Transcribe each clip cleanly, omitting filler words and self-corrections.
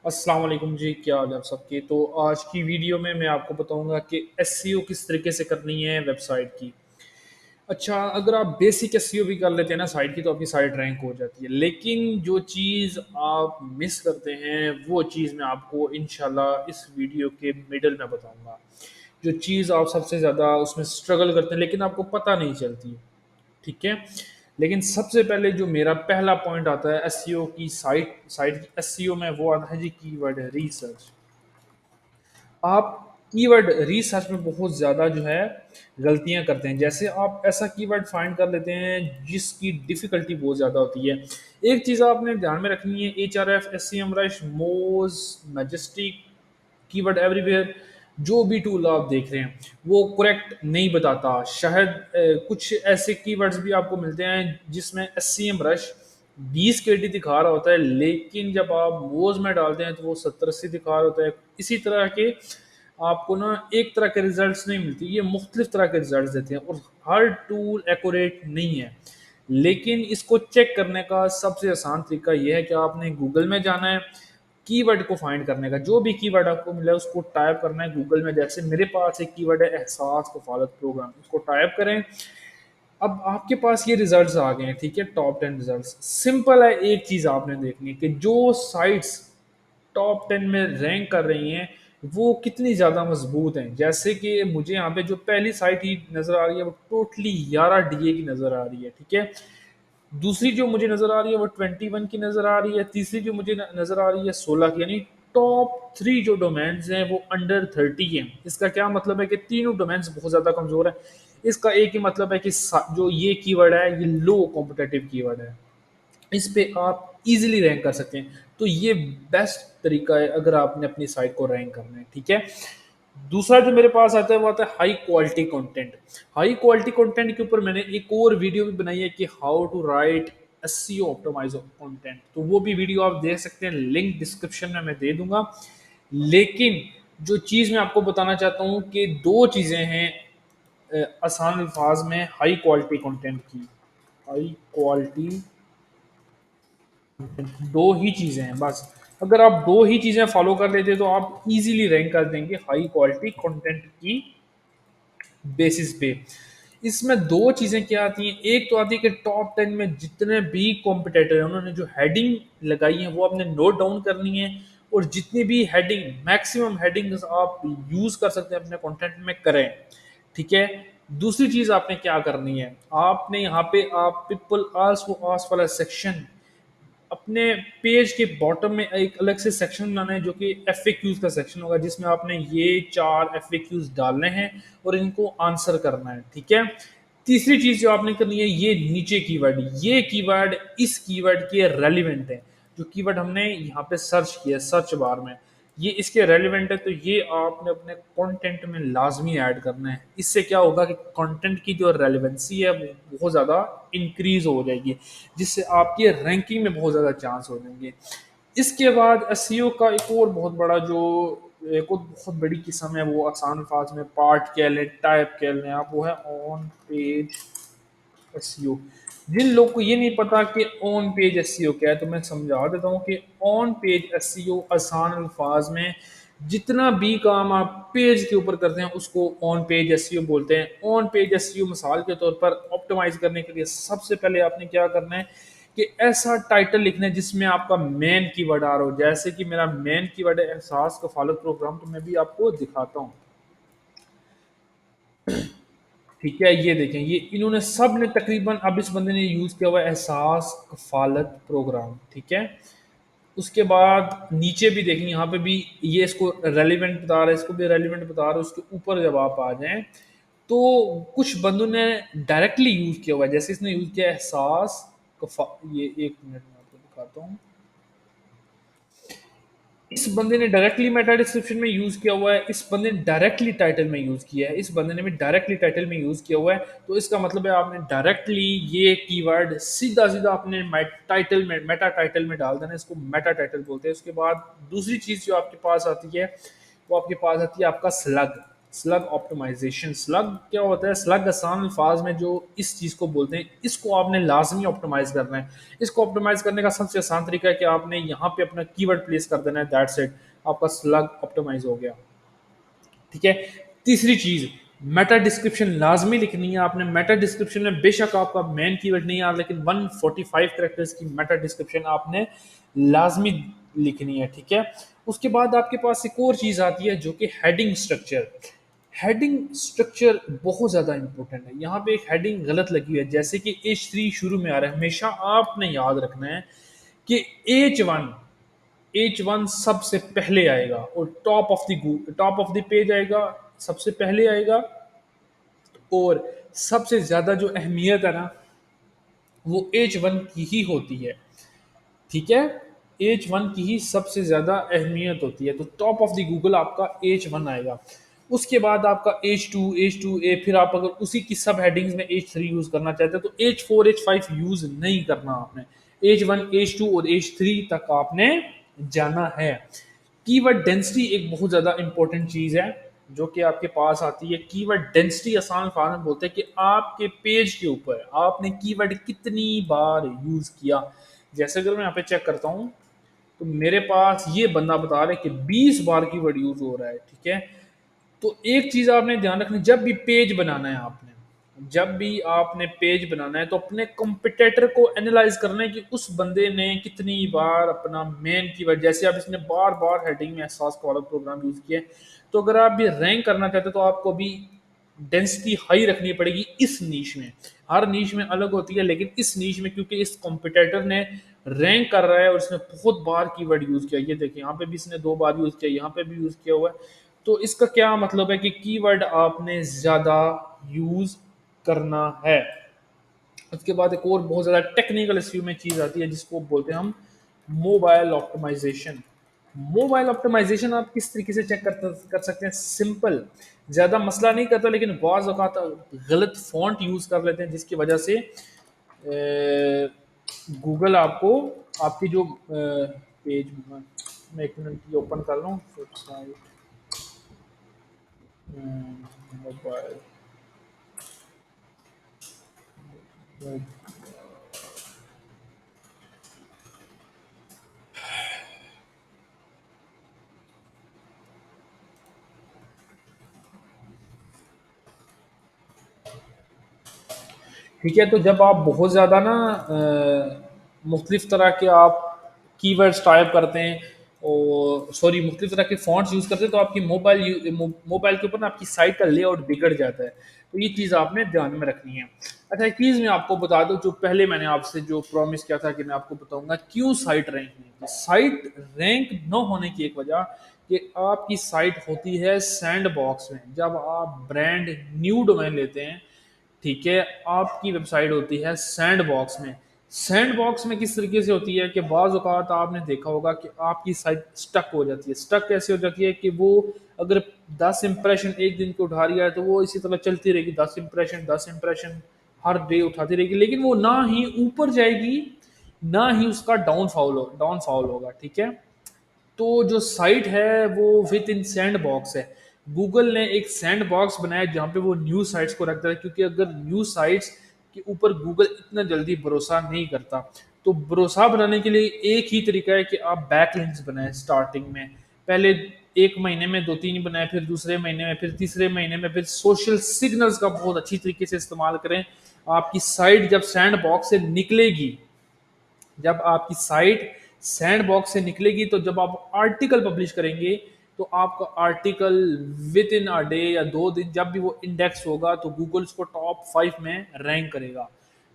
अस्सलाम वालेकुम जी, क्या हाल है आप सबके। तो आज की वीडियो में मैं आपको बताऊंगा कि एसईओ किस तरीके से करनी है वेबसाइट की। अच्छा, अगर आप बेसिक एसईओ भी कर लेते हैं ना साइट की, तो आपकी साइट रैंक हो जाती है। लेकिन जो चीज़ आप मिस करते हैं वो चीज़ मैं आपको इंशाल्लाह इस वीडियो के मिडल में बताऊंगा। जो चीज़ आप सबसे ज़्यादा उसमें स्ट्रगल करते हैं लेकिन आपको पता नहीं चलती, ठीक है। लेकिन सबसे पहले जो मेरा पहला पॉइंट आता है एसईओ की साइट साइट की एसईओ में, वो आता है जी कीवर्ड रिसर्च। आप कीवर्ड रिसर्च में बहुत ज़्यादा जो है गलतियां करते हैं। जैसे आप ऐसा कीवर्ड फाइंड कर लेते हैं जिसकी डिफ़िकल्टी बहुत ज़्यादा होती है। एक चीज़ आपने ध्यान में रखनी है, H R F, S C M rush, Moz, Majestic, keyword everywhere, जो भी टूल आप देख रहे हैं वो करेक्ट नहीं बताता। शायद कुछ ऐसे कीवर्ड्स भी आपको मिलते हैं जिसमें S C M rush 20 KD दिखा रहा होता है, लेकिन जब आप मोज में डालते हैं तो वो 70-80 दिखा रहा होता है। इसी तरह के आपको ना एक तरह के रिजल्ट्स नहीं मिलती, ये मुख्तलिफ तरह के रिजल्ट्स देते हैं और हर टूल एक्यूरेट नहीं है। लेकिन इसको चेक करने का सबसे आसान तरीका ये है कि आपने गूगल में जाना है, कीवर्ड को फाइंड करने का। जो भी कीवर्ड आपको मिला है उसको टाइप करना है गूगल में। जैसे मेरे पास एक कीवर्ड है एहसास कफालत प्रोग्राम, उसको टाइप करें। अब आपके पास ये रिजल्ट्स आ गए हैं, ठीक है, टॉप 10 रिजल्ट्स। सिंपल है, एक चीज आपने देखनी है कि जो साइट्स टॉप 10 में रैंक कर रही हैं वो कितनी ज़्यादा मजबूत हैं। जैसे कि मुझे यहाँ पे जो पहली साइट ही नज़र आ रही है वो टोटली 11 DA की नज़र आ रही है, ठीक है। दूसरी जो मुझे नज़र आ रही है वो 21 की नज़र आ रही है। तीसरी जो मुझे नज़र आ रही है 16 की। यानी टॉप 3 जो डोमेन्स हैं वो अंडर 30 हैं। इसका क्या मतलब है कि तीनों डोमेन्स बहुत ज़्यादा कमज़ोर हैं। इसका एक ही मतलब है कि जो ये कीवर्ड है ये लो कॉम्पिटेटिव कीवर्ड है, इस पे आप इजीली रैंक कर सकते हैं। तो ये बेस्ट तरीका है अगर आपने अपनी साइट को रैंक करना है, ठीक है। दूसरा जो मेरे पास आता है वो आता है high quality content. High quality content के ऊपर मैंने एक और वीडियो भी बनाई है कि how to write SEO optimize content, तो वो भी वीडियो आप देख सकते हैं, लिंक डिस्क्रिप्शन में मैं दे दूंगा। लेकिन जो चीज़ मैं आपको बताना चाहता हूँ कि दो चीज़ें हैं आसान अल्फाज में हाई क्वालिटी कंटेंट की। हाई क्वालिटी, दो ही चीज़ें हैं बस। अगर आप दो ही चीज़ें फॉलो कर लेते तो आप इजीली रैंक कर देंगे हाई क्वालिटी कंटेंट की बेसिस पे। इसमें दो चीज़ें क्या आती हैं, एक तो आती है कि टॉप 10 में जितने भी कॉम्पिटेटर हैं उन्होंने जो हेडिंग लगाई है वो आपने नोट डाउन करनी है। और जितनी भी हेडिंग, मैक्सिमम हेडिंग्स आप यूज़ कर सकते हैं अपने कंटेंट में, करें, ठीक है। दूसरी चीज़ आपने क्या करनी है, आपने यहाँ पे आप पीपल आल्सो आस्क वाला सेक्शन अपने पेज के बॉटम में एक अलग से सेक्शन बनाना है जो कि एफ का सेक्शन होगा, जिसमें आपने ये 4 FAQs डालने हैं और इनको आंसर करना है, ठीक है। तीसरी चीज जो आपने करनी है, ये नीचे कीवर्ड, ये कीवर्ड इस कीवर्ड के रेलिवेंट है। जो कीवर्ड हमने यहाँ पे सर्च किया सर्च बार में, ये इसके रेलिवेंट है, तो ये आपने अपने कंटेंट में लाजमी ऐड करना है। इससे क्या होगा कि कंटेंट की जो रेलिवेंसी है वो बहुत ज़्यादा इंक्रीज हो जाएगी, जिससे आपकी रैंकिंग में बहुत ज़्यादा चांस हो जाएंगे। इसके बाद एसईओ का एक और बहुत बड़ा जो एक और बहुत बड़ी किस्म है, वो आसान अल्फाज में पार्ट कह लें, टाइप कह लें आप, वो है ऑन पेज एसईओ। जिन लोग को ये नहीं पता कि ऑन पेज एसईओ क्या है, तो मैं समझा देता हूँ कि ऑन पेज एसईओ आसान अल्फाज में जितना भी काम आप पेज के ऊपर करते हैं उसको ऑन पेज एसईओ बोलते हैं। ऑन पेज एसईओ मिसाल के तौर पर ऑप्टिमाइज करने के लिए सबसे पहले आपने क्या करना है कि ऐसा टाइटल लिखना है जिसमें आपका मेन कीवर्ड आ रहा हो। जैसे कि मेरा मेन कीवर्ड है एहसास कफालत प्रोग्राम, तो मैं भी आपको दिखाता हूँ, ठीक है। ये देखें, ये इन्होंने सब ने तकरीबन, अब इस बंदे ने यूज़ किया हुआ है एहसास कफालत प्रोग्राम, ठीक है। उसके बाद नीचे भी देखें, यहाँ पे भी ये इसको रेलिवेंट बता रहा है, इसको भी रेलिवेंट बता रहा है। उसके ऊपर जब आप आ जाएं तो कुछ बंदों ने डायरेक्टली यूज़ किया हुआ है। जैसे इसने यूज़ किया एहसास ये एक मिनट में आपको दिखाता हूँ। इस बंदे ने डायरेक्टली मेटा डिस्क्रिप्शन में यूज किया हुआ है, इस बंदे ने डायरेक्टली टाइटल में यूज किया है, इस बंदे ने भी डायरेक्टली टाइटल में यूज किया हुआ है। तो इसका मतलब है आपने डायरेक्टली ये कीवर्ड सीधा सीधा अपने टाइटल में, मेटा टाइटल में डाल देना। इसको मेटा टाइटल बोलते हैं। उसके बाद दूसरी चीज जो आपके पास आती है वो आपके पास आती है आपका स्लग। Slug optimisation. स्लग क्या होता है? स्लग आसान अल्फाज में जो इस चीज़ को बोलते हैं, इसको आपने लाजमी ऑप्टिमाइज करना है। इसको ऑप्टिमाइज करने का सबसे आसान तरीका है कि आपने यहाँ पे अपना कीवर्ड प्लेस कर देना है, दैट्स इट, आपका स्लग ऑप्टिमाइज हो गया। ठीक है। तीसरी चीज, मेटा डिस्क्रिप्शन लाजमी लिखनी है आपने। मेटा डिस्क्रिप्शन में बेशक आपका मेन कीवर्ड नहीं आ, लेकिन 145 कैरेक्टर्स की मेटा डिस्क्रिप्शन आपने लाजमी लिखनी है। ठीक है। उसके बाद आपके पास एक और चीज आती है जो कि हेडिंग स्ट्रक्चर। हेडिंग स्ट्रक्चर बहुत ज़्यादा इंपॉर्टेंट है। यहाँ पे एक हेडिंग गलत लगी हुई है, जैसे कि H3 शुरू में आ रहा है, हमेशा आपने याद रखना है कि H1 सबसे पहले आएगा और टॉप ऑफ द पेज आएगा, सबसे पहले आएगा। और सबसे ज्यादा जो अहमियत है ना, वो H1 की ही होती है। ठीक है। H1 की ही सबसे ज्यादा अहमियत होती है, तो टॉप ऑफ द गूगल आपका H1 आएगा। उसके बाद आपका H2 फिर आप अगर उसी की सब हेडिंग्स में H3 यूज करना चाहते हैं तो H4 H5 यूज नहीं करना आपने। H1 H2 और H3 तक आपने जाना है। कीवर्ड डेंसिटी एक बहुत ज़्यादा इंपॉर्टेंट चीज़ है जो कि आपके पास आती है। कीवर्ड डेंसिटी आसान फार्म में बोलते हैं कि आपके पेज के ऊपर आपने कीवर्ड कितनी बार यूज़ किया। जैसे अगर मैं यहाँ पे चेक करता हूँ तो मेरे पास ये बंदा बता रहा है कि 20 बार कीवर्ड यूज़ हो रहा है। ठीक है। तो एक चीज आपने ध्यान रखनी, जब भी पेज बनाना है आपने, जब भी आपने पेज बनाना है तो अपने कंपिटेटर को एनालाइज करना है कि उस बंदे ने कितनी बार अपना मेन कीवर्ड, जैसे अब इसने बार बार हेडिंग में एहसास का वाला प्रोग्राम यूज किया है, तो अगर आप भी रैंक करना चाहते हो तो आपको भी डेंसिटी हाई रखनी पड़ेगी इस नीश में। हर नीश में अलग होती है, लेकिन इस नीश में क्योंकि इस कॉम्पिटेटर ने रैंक कर रहा है और इसने बहुत बार कीवर्ड यूज किया, ये देखिए यहाँ पे भी इसने 2 बार यूज किया, यहाँ पे भी यूज किया हुआ है। तो इसका क्या मतलब है कि कीवर्ड आपने ज्यादा यूज करना है। उसके बाद एक और बहुत ज्यादा टेक्निकल इश्यू में चीज आती है जिसको बोलते हैं हम मोबाइल ऑप्टिमाइजेशन। मोबाइल ऑप्टिमाइजेशन आप किस तरीके से चेक कर सकते हैं? सिंपल, ज्यादा मसला नहीं करता, लेकिन बाज़ औक़ात गलत फॉन्ट यूज कर लेते हैं जिसकी वजह से गूगल आपको आपकी जो पेज, मैं एक मिनट ये ओपन कर लूँ, मोबाइल। ठीक है। तो जब आप बहुत ज़्यादा ना मुख्तलिफ तरह के आप कीवर्ड्स टाइप करते हैं और सॉरी मुख्तलिफ तरह के फॉन्ट्स यूज़ करते हैं तो आपकी मोबाइल के ऊपर ना आपकी साइट का लेआउट बिगड़ जाता है। तो ये चीज़ आपने ध्यान में रखनी है। अच्छा, एक चीज़ मैं आपको बता दूं, जो पहले मैंने आपसे जो प्रॉमिस किया था कि मैं आपको बताऊंगा क्यों साइट रैंक नहीं होती। साइट रैंक न होने की एक वजह कि आपकी साइट होती है सैंड बॉक्स में। जब आप ब्रांड न्यू डोमेन लेते हैं, ठीक है, आपकी वेबसाइट होती है सैंड बॉक्स में। सैंड बॉक्स में किस तरीके से होती है कि बाज़ औक़ात आपने देखा होगा कि आपकी साइट स्टक हो जाती है। स्टक कैसे हो जाती है कि वो अगर 10 इंप्रेशन एक दिन को उठा रही है तो वो इसी तरह चलती रहेगी, 10 इंप्रेशन हर डे उठाती रहेगी, लेकिन वो ना ही ऊपर जाएगी ना ही उसका डाउनफॉल होगा। ठीक है। तो जो साइट है वो विद इन सैंड बॉक्स है। गूगल ने एक सैंड बॉक्स बनाया जहाँ पे वो न्यूज साइट्स को रखता है, क्योंकि अगर न्यूज साइट्स के ऊपर गूगल इतना जल्दी भरोसा नहीं करता। तो भरोसा बनाने के लिए एक ही तरीका है कि आप बैकलिंक्स बनाएं स्टार्टिंग में। पहले एक महीने में 2-3 बनाए, फिर दूसरे महीने में, फिर तीसरे महीने में, फिर सोशल सिग्नल्स का बहुत अच्छी तरीके से इस्तेमाल करें। आपकी साइट जब सैंड बॉक्स से निकलेगी, जब आपकी साइट सैंड बॉक्स से निकलेगी, तो जब आप आर्टिकल पब्लिश करेंगे तो आपका article with in a day या 2 दिन जब भी वो इंडेक्स होगा तो गूगल उसको टॉप 5 में रैंक करेगा।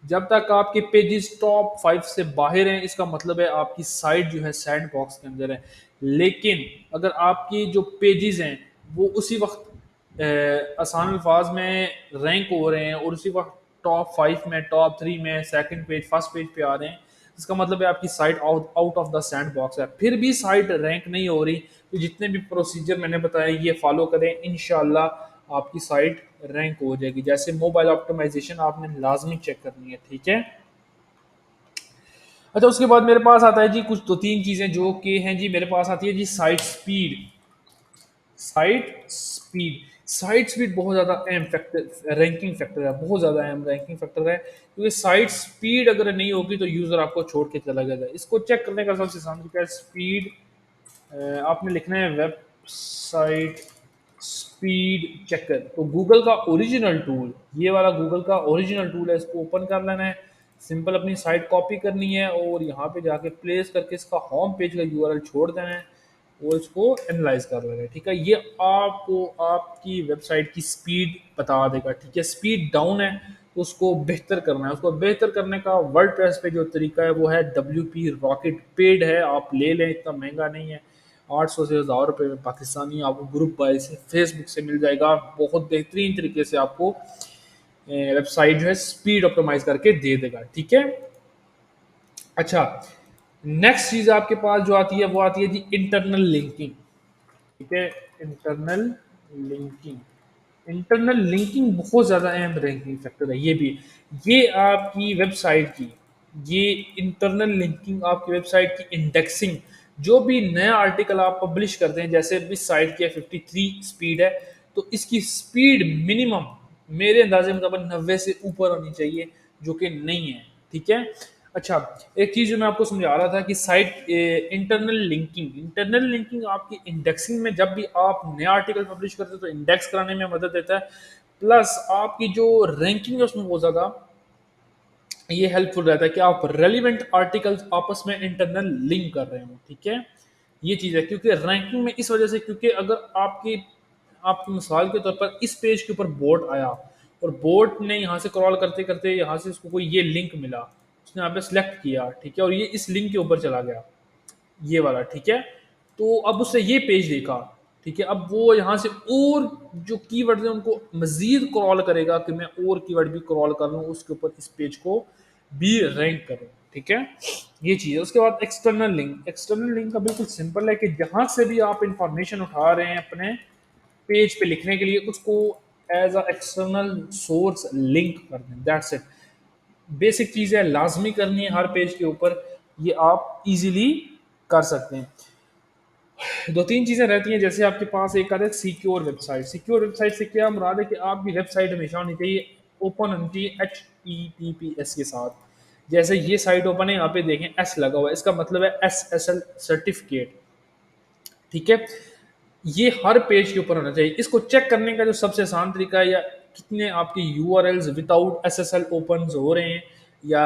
जब तक आपके पेजेस टॉप 5 से बाहर हैं, इसका मतलब है आपकी साइट जो है सैंड बॉक्स के अंदर है। लेकिन अगर आपकी जो पेजेस हैं वो उसी वक्त आसान अल्फाज में रैंक हो रहे हैं और उसी वक्त टॉप 5 में, टॉप 3 में, सेकंड पेज, फर्स्ट पेज पे आ रहे हैं, इसका मतलब है आपकी sight out of the sand box है। फिर भी साइट रैंक नहीं हो रही तो जितने भी प्रोसीजर मैंने बताया ये फॉलो करें, इंशाल्लाह आपकी साइट रैंक हो जाएगी। जैसे मोबाइल ऑप्टिमाइजेशन आपने लाजमी चेक करनी है। ठीक है। अच्छा, उसके बाद मेरे पास आता है जी कुछ 2-3 चीज़ें जो कि हैं जी, मेरे पास आती है जी sight speed. Sight speed sight speed बहुत ज़्यादा अहम फैक्टर रैंकिंग फैक्टर है, बहुत ज़्यादा अहम रैंकिंग फैक्टर है, क्योंकि साइट स्पीड अगर नहीं होगी तो यूज़र आपको छोड़ के चला जाएगा। इसको चेक करने का सबसे आसान तरीका है स्पीड। आपने लिखना है वेबसाइट स्पीड चेकर। तो गूगल का ओरिजिनल टूल, ये वाला गूगल का ओरिजिनल टूल है, इसको ओपन कर लेना है। सिंपल अपनी साइट कॉपी करनी है और यहाँ पे जाके प्लेस करके इसका होम पेज का यूआरएल छोड़ देना है और इसको एनालाइज कर लेना है। ठीक है, ये आपको आपकी वेबसाइट की स्पीड बता देगा। ठीक है, स्पीड डाउन है तो उसको बेहतर करना है। उसको बेहतर करने का वर्डप्रेस पे जो तरीका है वो है WP रॉकेट। पेड है, आप ले लें, इतना महंगा नहीं है। 800 से 1000 रुपये में पाकिस्तानी आपको ग्रुप बाय से फेसबुक से मिल जाएगा। बहुत बेहतरीन तरीके से आपको वेबसाइट जो है स्पीड ऑप्टिमाइज करके दे देगा। ठीक है, अच्छा, नेक्स्ट चीज आपके पास जो आती है वो आती है जी इंटरनल लिंकिंग। ठीक है, इंटरनल लिंकिंग। इंटरनल लिंकिंग बहुत ज़्यादा अहम रैंकिंग फैक्टर है। ये आपकी वेबसाइट की, ये इंटरनल लिंकिंग आपकी वेबसाइट की इंडेक्सिंग, जो भी नया आर्टिकल आप पब्लिश करते हैं, जैसे इस साइट की 53 स्पीड है, तो इसकी स्पीड मिनिमम मेरे अंदाजे मुताबिक 90 से ऊपर होनी चाहिए, जो कि नहीं है। ठीक है, अच्छा, एक चीज़ जो मैं आपको समझा रहा था कि साइट इंटरनल लिंकिंग आपकी इंडेक्सिंग में, जब भी आप नया आर्टिकल पब्लिश करते हो तो इंडेक्स कराने में मदद देता है। प्लस आपकी जो रैंकिंग है उसमें बहुत ज़्यादा ये हेल्पफुल रहता है कि आप रेलिवेंट आर्टिकल्स आपस में इंटरनल लिंक कर रहे हो। ठीक है, ये चीज़ है, क्योंकि रैंकिंग में इस वजह से, क्योंकि अगर आपकी आपकी मिसाल के तौर पर इस पेज के ऊपर बोट आया और बोट ने यहाँ से क्रॉल करते करते यहाँ से उसको कोई ये लिंक मिला, उसने यहाँ पे सिलेक्ट किया, ठीक है, और ये इस लिंक के ऊपर चला गया, ये वाला। ठीक है, तो अब उसने ये पेज देखा। ठीक है, अब वो यहाँ से और जो कीवर्ड है उनको मजीद क्रॉल करेगा कि मैं और कीवर्ड भी क्रॉल कर लूँ उसके ऊपर, इस पेज को भी रैंक करूँ। ठीक है, ये चीज़ है। उसके बाद एक्सटर्नल लिंक का बिल्कुल सिंपल है कि जहाँ से भी आप इंफॉर्मेशन उठा रहे हैं अपने पेज पे लिखने के लिए, उसको as a external source link कर दें। दैट्स इट, बेसिक चीज़ है, लाजमी करनी है हर पेज के ऊपर, ये आप इजीली कर सकते हैं। दो तीन चीज़ें रहती हैं, जैसे आपके पास एक आता है सिक्योर वेबसाइट। सिक्योर वेबसाइट से क्या मुराद है कि आपकी वेबसाइट हमेशा होनी चाहिए ओपन होनी चाहिए HTTPS के साथ। जैसे ये साइट ओपन है, यहाँ पे देखें एस लगा हुआ है, इसका मतलब है SSL सर्टिफिकेट। ठीक है, ये हर पेज के ऊपर होना चाहिए। इसको चेक करने का जो सबसे आसान तरीका है, या कितने आपके यूआरएल्स विदाउट एसएसएल ओपन हो रहे हैं, या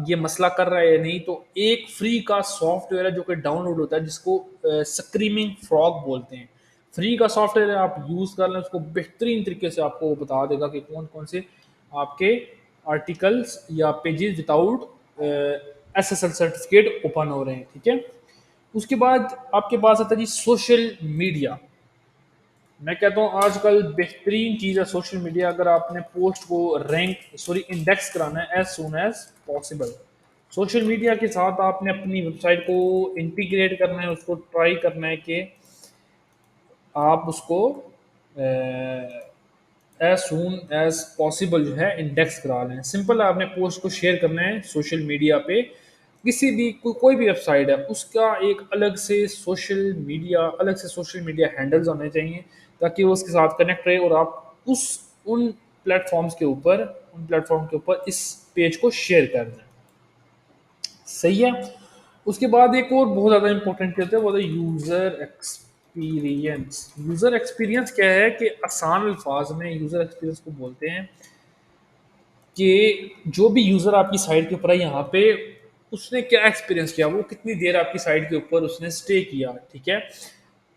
ये मसला कर रहा है या नहीं, तो एक फ्री का सॉफ्टवेयर है जो कि डाउनलोड होता है, जिसको स्क्रीमिंग फ्रॉग बोलते हैं। फ्री का सॉफ्टवेयर है, आप यूज़ कर लें, उसको बेहतरीन तरीके से आपको वो बता देगा कि कौन कौन से आपके आर्टिकल्स या pages without SSL certificate open हो रहे हैं। ठीक है, उसके बाद आपके पास आता है जी सोशल मीडिया। मैं कहता हूँ आजकल बेहतरीन चीज़ है सोशल मीडिया। अगर आपने पोस्ट को इंडेक्स कराना है as soon as possible, social media के साथ आपने अपनी वेबसाइट को इंटीग्रेट करना है, उसको ट्राई करना है कि आप उसको एज सुन एज पॉसिबल जो है इंडेक्स करा लें। सिंपल है, आपने पोस्ट को शेयर करना है सोशल मीडिया पे, किसी भी कोई भी वेबसाइट है उसका एक अलग से सोशल मीडिया हैंडल्स होने चाहिए, ताकि वो उसके साथ कनेक्ट रहे और आप उस उन प्लेटफॉर्म के ऊपर इस पेज को शेयर कर दें। सही है, उसके बाद एक और बहुत ज़्यादा इंपॉर्टेंट चीज़ है, वो है यूज़र एक्सपीरियंस। यूज़र एक्सपीरियंस क्या है कि आसान अल्फाज में यूज़र एक्सपीरियंस को बोलते हैं कि जो भी यूज़र आपकी साइट के ऊपर है, यहाँ पे उसने क्या एक्सपीरियंस किया, वो कितनी देर आपकी साइट के ऊपर उसने स्टे किया। ठीक है,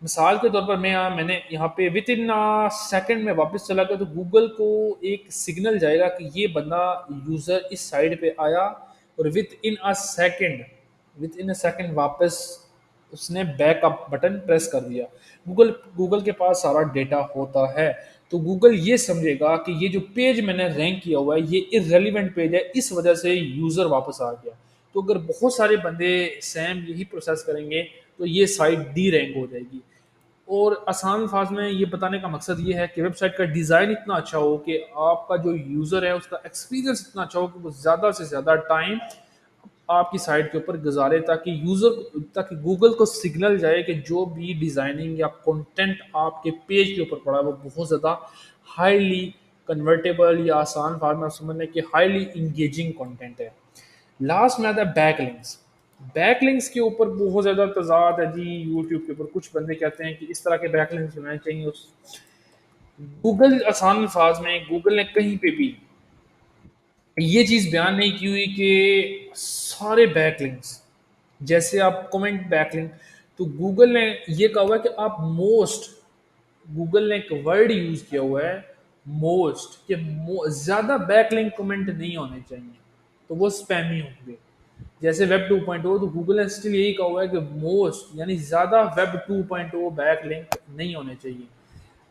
मिसाल के तौर पर मैंने यहाँ पे विद इन सेकंड में वापस चला गया, तो गूगल को एक सिग्नल जाएगा कि ये बंदा यूज़र इस साइट पे आया और विद इन अ सेकंड वापस उसने बैकअप बटन प्रेस कर दिया। गूगल के पास सारा डेटा होता है, तो गूगल ये समझेगा कि ये जो पेज मैंने रैंक किया हुआ है ये इररेलेवेंट पेज है, इस वजह से यूज़र वापस आ गया। तो अगर बहुत सारे बंदे सेम यही प्रोसेस करेंगे तो ये साइट डी रैंक हो जाएगी। और आसान अल्फाज में ये बताने का मकसद ये है कि वेबसाइट का डिज़ाइन इतना अच्छा हो कि आपका जो यूज़र है उसका एक्सपीरियंस इतना अच्छा हो कि वो ज़्यादा से ज़्यादा टाइम आपकी साइट के ऊपर गुजारे, ताकि गूगल को सिग्नल जाए कि जो भी डिज़ाइनिंग या कंटेंट आपके पेज के ऊपर पड़ा है वो बहुत ज़्यादा हाईली कन्वर्टेबल या आसान फॉर्म में समझने कि हाईली इंगेजिंग कंटेंट है। लास्ट में आता है बैकलिंक्स। बैकलिंक्स के ऊपर बहुत ज़्यादा तजाद है जी यूट्यूब के ऊपर। कुछ बंदे कहते हैं कि इस तरह के बैकलिंक्स बनाने चाहिए। उस गूगल आसान अल्फाज में गूगल ने कहीं पे भी ये चीज़ बयान नहीं की हुई कि सारे बैकलिंक्स, जैसे आप कमेंट बैकलिंक, तो गूगल ने ये कहा हुआ है कि आप मोस्ट, गूगल ने एक वर्ड यूज़ किया हुआ है मोस्ट, कि ज़्यादा बैकलिंक कमेंट नहीं होने चाहिए, तो वो स्पैमी होंगे। जैसे वेब 2.0, तो गूगल ने स्टिल यही कहा हुआ है कि मोस्ट यानी ज़्यादा वेब 2.0 बैकलिंक नहीं होने चाहिए।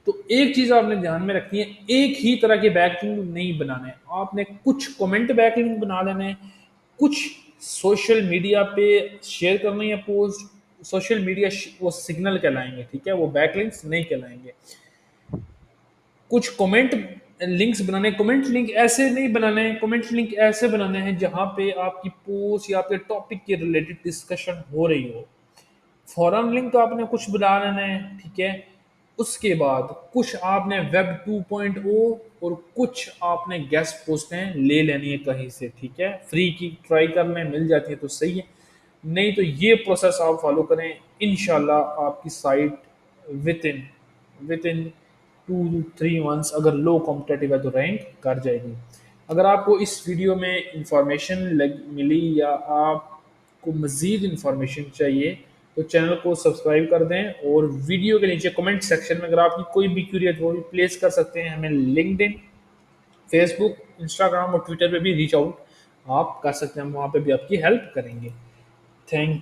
तो एक चीज़ आपने ध्यान में रखनी है, एक ही तरह के बैकलिंक नहीं बनाने। आपने कुछ कमेंट बैकलिंक बना लेने हैं, कुछ सोशल मीडिया पे शेयर करनी है पोस्ट, सोशल मीडिया वो सिग्नल कहलाएंगे, ठीक है, वो बैकलिंक्स नहीं कहलाएंगे। कुछ कमेंट लिंक्स बनाने, कमेंट लिंक ऐसे नहीं बनाने हैं, कमेंट लिंक ऐसे बनाने हैं जहाँ पे आपकी पोस्ट या आपके टॉपिक के रिलेटेड डिस्कशन हो रही हो। फॉरम लिंक तो आपने कुछ बना लेना है, ठीक है। उसके बाद कुछ आपने वेब 2.0 और कुछ आपने गेस्ट पोस्टें ले लेनी है कहीं से, ठीक है, फ्री की ट्राई करने मिल जाती है तो सही है, नहीं तो ये प्रोसेस आप फॉलो करें। इंशाल्लाह आपकी site with in with in 2 3 months अगर लो कॉम्पिटेटिव है तो रैंक कर जाएगी। अगर आपको इस वीडियो में इंफॉर्मेशन मिली या आपको मज़ीद इंफॉर्मेशन चाहिए तो चैनल को सब्सक्राइब कर दें, और वीडियो के नीचे कमेंट सेक्शन में अगर आपकी कोई भी क्यूरी है तो वो भी प्लेस कर सकते हैं। हमें लिंक्डइन, फेसबुक, इंस्टाग्राम और ट्विटर पे भी रीच आउट आप कर सकते हैं, हम वहाँ पे भी आपकी हेल्प करेंगे। Thank you.